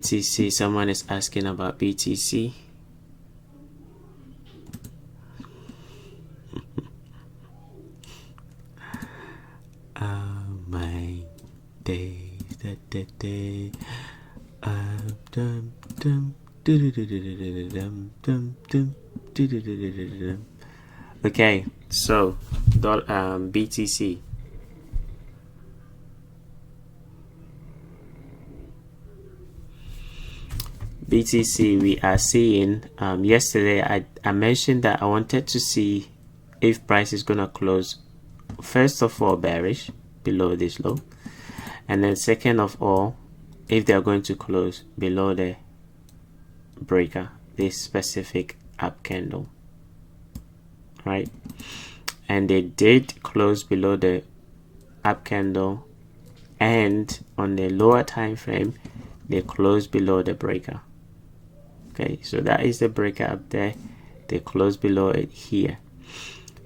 BTC, someone is asking about BTC. My days, okay, so BTC. BTC, we are seeing, yesterday I mentioned that I wanted to see if price is going to close, first of all, bearish below this low, and then second of all, if they're going to close below the breaker, this specific up candle, right? And they did close below the up candle, and on the lower time frame they closed below the breaker. Okay, so that is the breaker up there. They close below it here.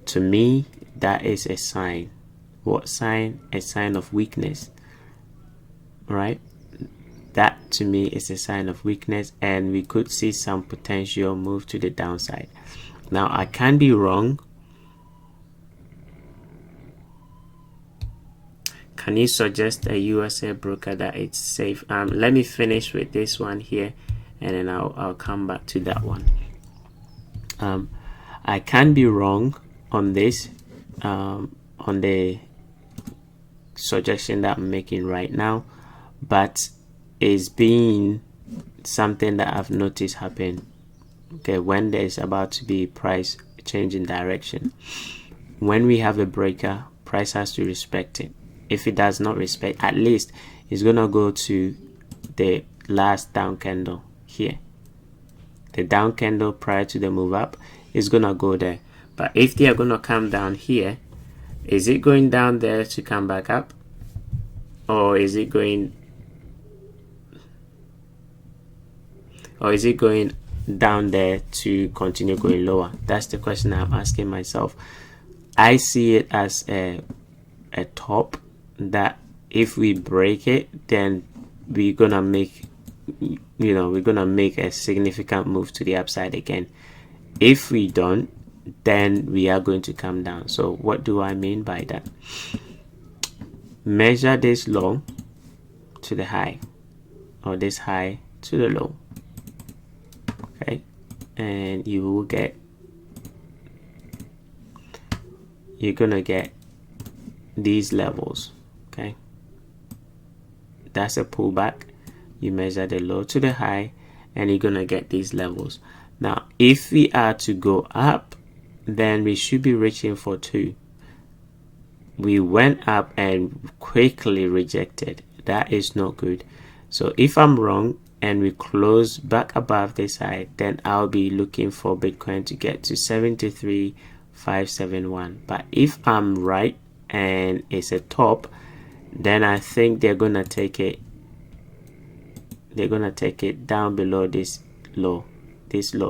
To me, that is a sign. What sign? A sign of weakness, right? That to me is a sign of weakness, and we could see some potential move to the downside. Now, I can be wrong. Can you suggest a USA broker that it's safe? Let me finish with this one here, and then I'll come back to that one. I can be wrong on this, on the suggestion that I'm making right now, but it's been something that I've noticed happen. Okay, when there's about to be price change in direction, when we have a breaker, price has to respect it. If it does not respect, at least it's gonna go to the last down candle here. The down candle prior to the move up is gonna go there. But if they are gonna come down here, is it going down there to come back up, or is it going down there to continue going lower? That's the question I'm asking myself. I see it as a top that if we break it, then we're gonna make a significant move to the upside again. If we don't, then we are going to come down. So what do I mean by that? Measure this low to the high, or this high to the low. Okay, and you're gonna get these levels. Okay, that's a pullback. You measure the low to the high, and you're gonna get these levels. Now, if we are to go up, then we should be reaching for 2. We went up and quickly rejected. That is not good. So if I'm wrong and we close back above this side, then I'll be looking for Bitcoin to get to 73,571. But if I'm right and it's a top, then I think they're gonna take it down below this low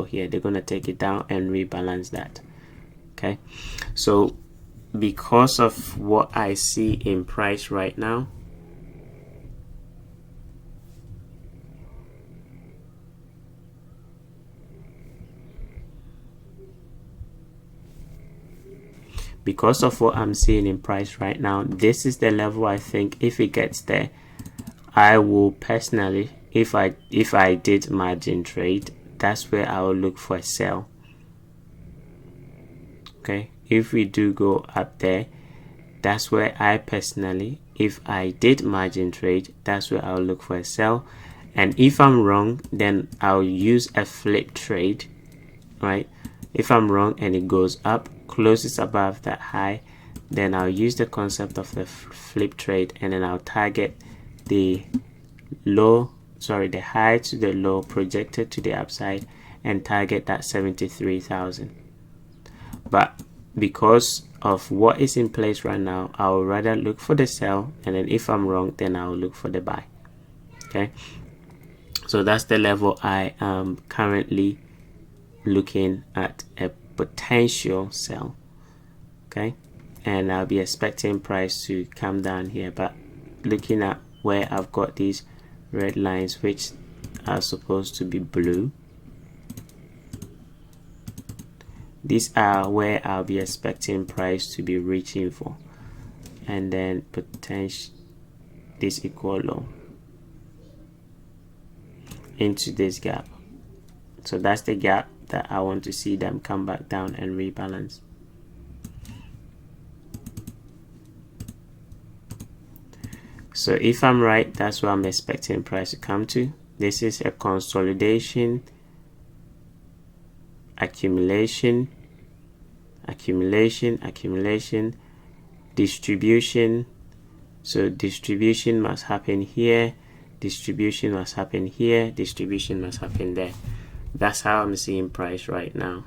here. They're gonna take it down and rebalance that. Okay, so because of what I see in price right now, because of what I'm seeing in price right now, this is the level I think if it gets there, I will personally, if I did margin trade, that's where I will look for a sell. Okay, if we do go up there, that's where I personally, if I did margin trade, that's where I'll look for a sell. And if I'm wrong, then I'll use a flip trade, right? If I'm wrong and it goes up, closes above that high, then I'll use the concept of the flip trade, and then I'll target the high to the low projected to the upside, and target that 73,000. But because of what is in place right now, I will rather look for the sell, and then if I'm wrong, then I will look for the buy. Okay, so that's the level I am currently looking at, a potential sell. Okay, and I'll be expecting price to come down here, but looking at where I've got these red lines, which are supposed to be blue. These are where I'll be expecting price to be reaching for, and then potential this equal low into this gap. So that's the gap that I want to see them come back down and rebalance. So if I'm right, that's what I'm expecting price to come to. This is a consolidation, accumulation, accumulation, accumulation, distribution. So distribution must happen here, distribution must happen here, distribution must happen there. That's how I'm seeing price right now.